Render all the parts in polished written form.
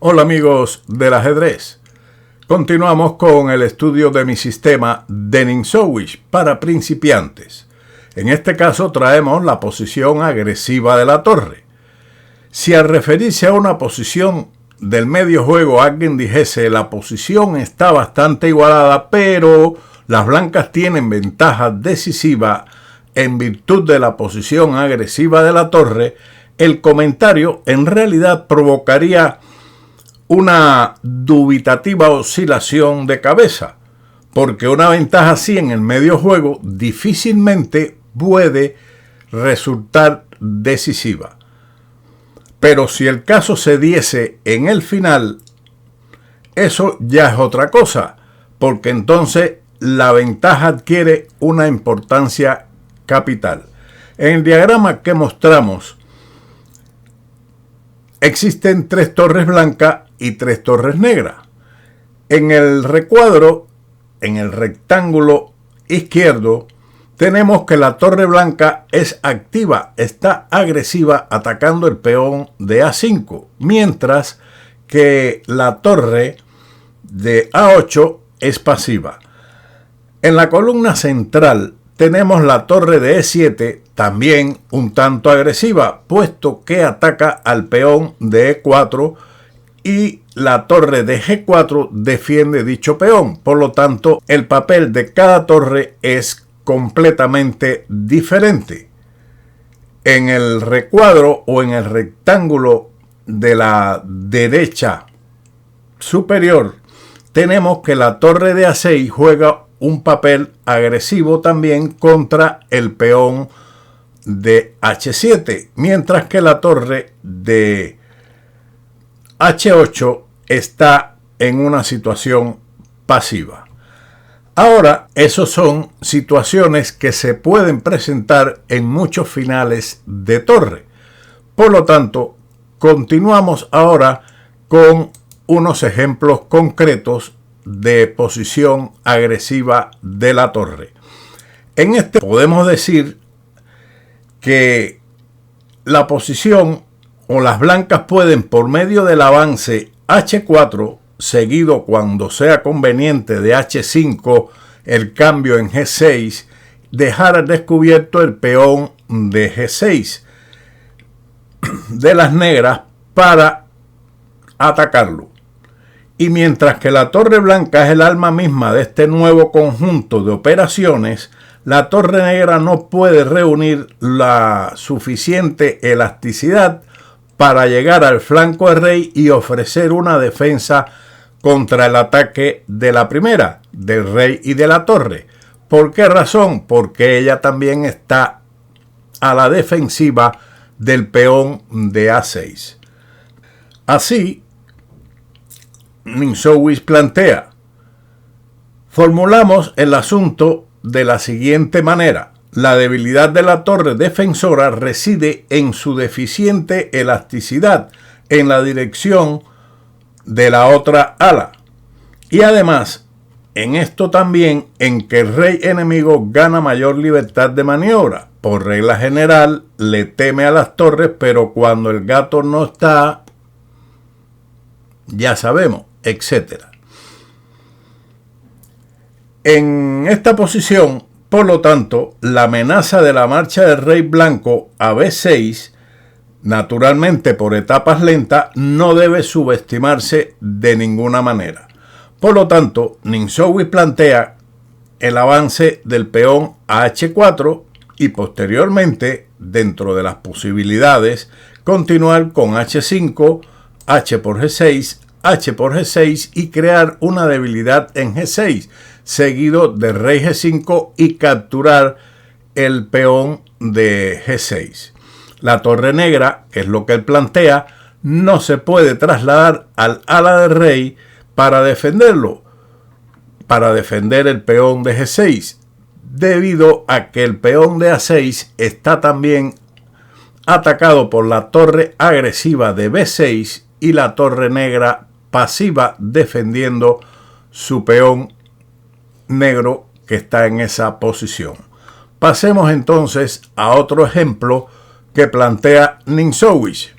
Hola amigos del ajedrez. Continuamos con el estudio de mi sistema de Ninsowish para principiantes. En este caso traemos la posición agresiva de la torre. Si al referirse a una posición del medio juego alguien dijese la posición está bastante igualada, pero las blancas tienen ventaja decisiva en virtud de la posición agresiva de la torre, el comentario en realidad provocaría una dubitativa oscilación de cabeza, porque una ventaja así en el medio juego difícilmente puede resultar decisiva. Pero si el caso se diese en el final, eso ya es otra cosa, porque entonces la ventaja adquiere una importancia capital. En el diagrama que mostramos, existen 3 torres blancas y 3 torres negras. En el recuadro, en el rectángulo izquierdo, tenemos que la torre blanca es activa, está agresiva atacando el peón de A5, mientras que la torre de A8 es pasiva. En la columna central tenemos la torre de E7, también un tanto agresiva, puesto que ataca al peón de E4 y la torre de G4 defiende dicho peón. Por lo tanto, el papel de cada torre es completamente diferente. En el recuadro o en el rectángulo de la derecha superior, tenemos que la torre de A6 juega un papel agresivo también contra el peón de H7, mientras que la torre de H8 está en una situación pasiva. Ahora, esas son situaciones que se pueden presentar en muchos finales de torre. Por lo tanto, continuamos ahora con unos ejemplos concretos de posición agresiva de la torre. En este podemos decir que la posición o las blancas pueden, por medio del avance H4, seguido cuando sea conveniente de H5, el cambio en G6, dejar al descubierto el peón de G6 de las negras para atacarlo. Y mientras que la torre blanca es el alma misma de este nuevo conjunto de operaciones, la torre negra no puede reunir la suficiente elasticidad para llegar al flanco del rey y ofrecer una defensa contra el ataque de la primera, del rey y de la torre. ¿Por qué razón? Porque ella también está a la defensiva del peón de A6. Así, Ninsowish plantea: formulamos el asunto de la siguiente manera. La debilidad de la torre defensora reside en su deficiente elasticidad en la dirección de la otra ala. Y además, en esto también en que el rey enemigo gana mayor libertad de maniobra. Por regla general, le teme a las torres, pero cuando el gato no está, ya sabemos, etc. En esta posición, por lo tanto, la amenaza de la marcha del rey blanco a B6, naturalmente por etapas lentas, no debe subestimarse de ninguna manera. Por lo tanto, Ninsowish plantea el avance del peón a H4 y posteriormente, dentro de las posibilidades, continuar con H5, H por G6, H por G6 y crear una debilidad en G6, seguido de rey G5 y capturar el peón de G6. La torre negra, que es lo que él plantea, no se puede trasladar al ala del rey para defenderlo, para defender el peón de G6, debido a que el peón de A6 está también atacado por la torre agresiva de B6 y la torre negra pasiva defendiendo su peón negro que está en esa posición. Pasemos entonces a otro ejemplo que plantea Ninsowish.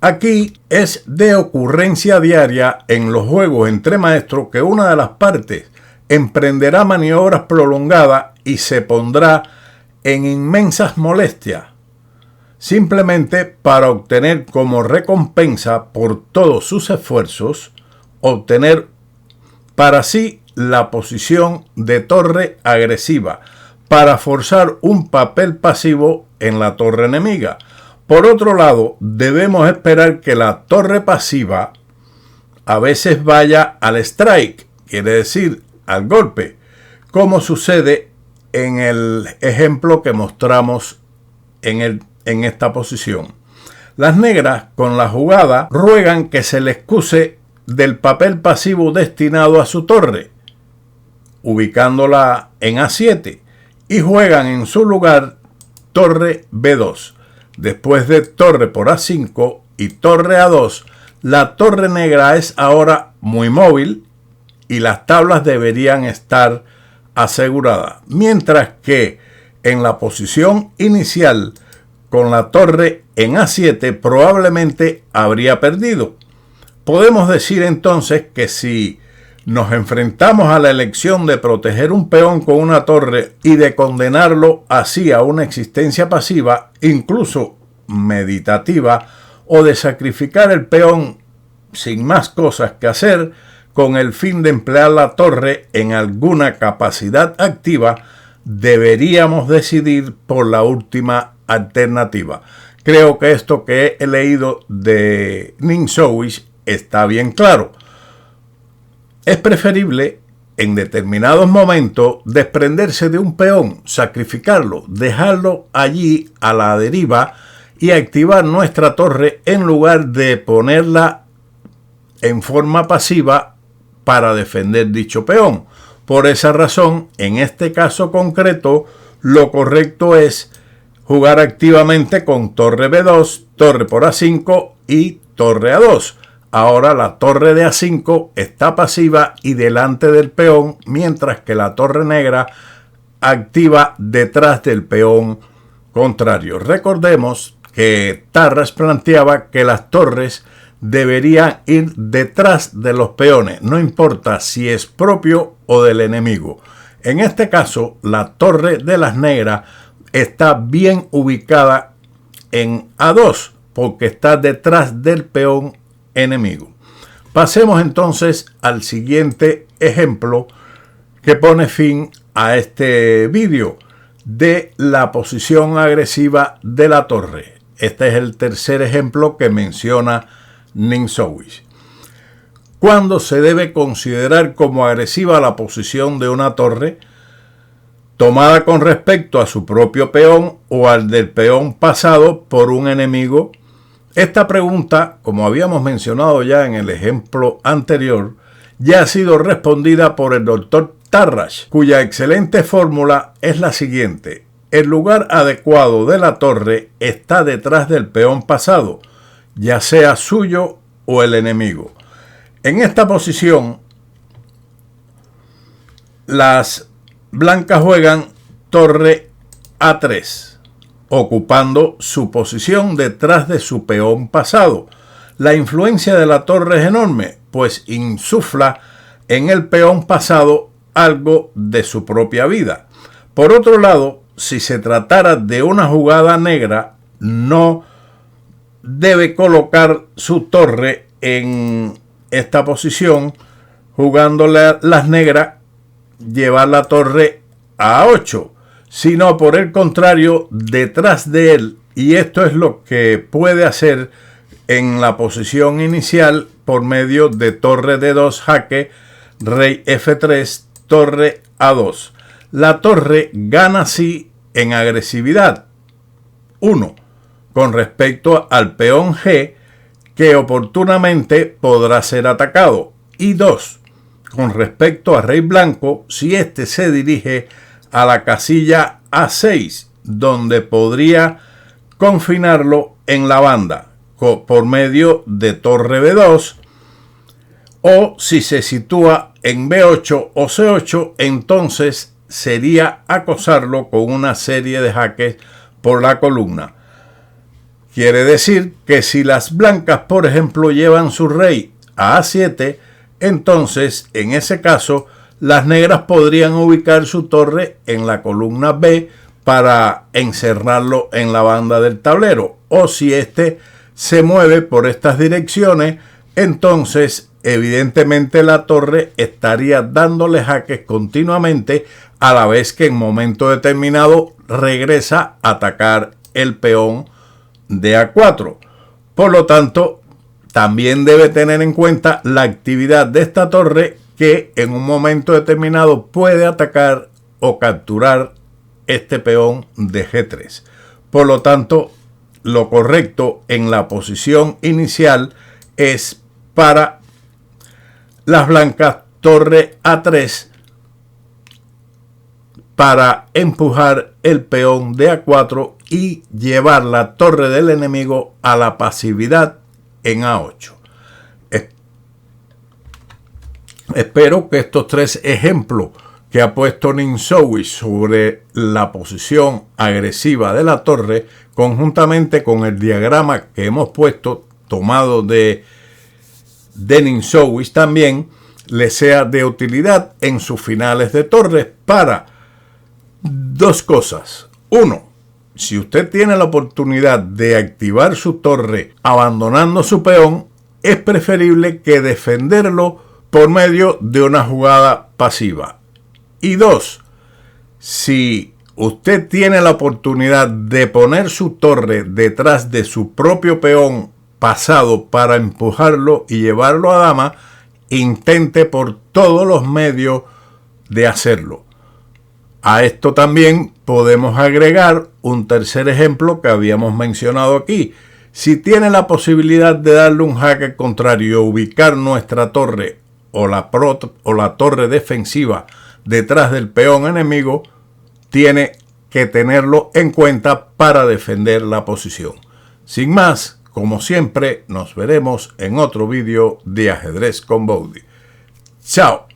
Aquí es de ocurrencia diaria en los juegos entre maestros que una de las partes emprenderá maniobras prolongadas y se pondrá en inmensas molestias, simplemente para obtener como recompensa por todos sus esfuerzos, obtener para sí la posición de torre agresiva, para forzar un papel pasivo en la torre enemiga. Por otro lado, debemos esperar que la torre pasiva a veces vaya al strike, quiere decir al golpe, como sucede en el ejemplo que mostramos en esta posición. Las negras con la jugada ruegan que se les excuse del papel pasivo destinado a su torre, ubicándola en A7, y juegan en su lugar torre B2. Después de torre por A5 y torre A2, la torre negra es ahora muy móvil y las tablas deberían estar aseguradas, mientras que en la posición inicial con la torre en A7 probablemente habría perdido. Podemos decir entonces que si nos enfrentamos a la elección de proteger un peón con una torre y de condenarlo así a una existencia pasiva, incluso meditativa, o de sacrificar el peón sin más cosas que hacer con el fin de emplear la torre en alguna capacidad activa, deberíamos decidir por la última alternativa. Creo que esto que he leído de Ninsowish está bien claro. Es preferible en determinados momentos desprenderse de un peón, sacrificarlo, dejarlo allí a la deriva y activar nuestra torre en lugar de ponerla en forma pasiva para defender dicho peón. Por esa razón, en este caso concreto, lo correcto es jugar activamente con torre B2, torre por A5 y torre A2. Ahora la torre de A5 está pasiva y delante del peón, mientras que la torre negra activa detrás del peón contrario. Recordemos que Tarrasch planteaba que las torres deberían ir detrás de los peones, no importa si es propio o del enemigo. En este caso, la torre de las negras está bien ubicada en A2 porque está detrás del peón enemigo. Pasemos entonces al siguiente ejemplo que pone fin a este vídeo de la posición agresiva de la torre. Este es el tercer ejemplo que menciona Ninsowish. ¿Cuándo se debe considerar como agresiva la posición de una torre tomada con respecto a su propio peón o al del peón pasado por un enemigo? Esta pregunta, como habíamos mencionado ya en el ejemplo anterior, ya ha sido respondida por el doctor Tarrasch, cuya excelente fórmula es la siguiente: el lugar adecuado de la torre está detrás del peón pasado, ya sea suyo o el enemigo. En esta posición, las blancas juegan torre A3, ocupando su posición detrás de su peón pasado. La influencia de la torre es enorme, pues insufla en el peón pasado algo de su propia vida. Por otro lado, si se tratara de una jugada negra, no debe colocar su torre en esta posición, jugándole las negras, llevar la torre a 8, sino por el contrario, detrás de él, y esto es lo que puede hacer en la posición inicial por medio de torre D2 jaque, rey F3, torre A2. La torre gana así en agresividad. 1. Con respecto al peón G, que oportunamente podrá ser atacado. Y 2. Con respecto a rey blanco, si éste se dirige a la casilla A6, donde podría confinarlo en la banda por medio de torre B2, o si se sitúa en B8 o C8, entonces sería acosarlo con una serie de jaques por la columna. Quiere decir que si las blancas, por ejemplo, llevan su rey a A7, entonces, en ese caso, las negras podrían ubicar su torre en la columna B para encerrarlo en la banda del tablero. O si este se mueve por estas direcciones, entonces evidentemente la torre estaría dándole jaques continuamente, a la vez que en momento determinado regresa a atacar el peón de A4. Por lo tanto, también debe tener en cuenta la actividad de esta torre, que en un momento determinado puede atacar o capturar este peón de G3. Por lo tanto, lo correcto en la posición inicial es para las blancas torre A3 para empujar el peón de A4 y llevar la torre del enemigo a la pasividad en A8. Espero que estos tres ejemplos que ha puesto Ninsowi sobre la posición agresiva de la torre, conjuntamente con el diagrama que hemos puesto, tomado de Ninsowi también, les sea de utilidad en sus finales de torres para dos cosas. Uno, si usted tiene la oportunidad de activar su torre abandonando su peón, es preferible que defenderlo por medio de una jugada pasiva. Y dos, si usted tiene la oportunidad de poner su torre detrás de su propio peón pasado para empujarlo y llevarlo a dama, intente por todos los medios de hacerlo. A esto también podemos agregar un tercer ejemplo que habíamos mencionado aquí. Si tiene la posibilidad de darle un jaque contrario y ubicar nuestra torre o la torre defensiva detrás del peón enemigo, tiene que tenerlo en cuenta para defender la posición. Sin más, como siempre, nos veremos en otro vídeo de Ajedrez con Bowdy. ¡Chao!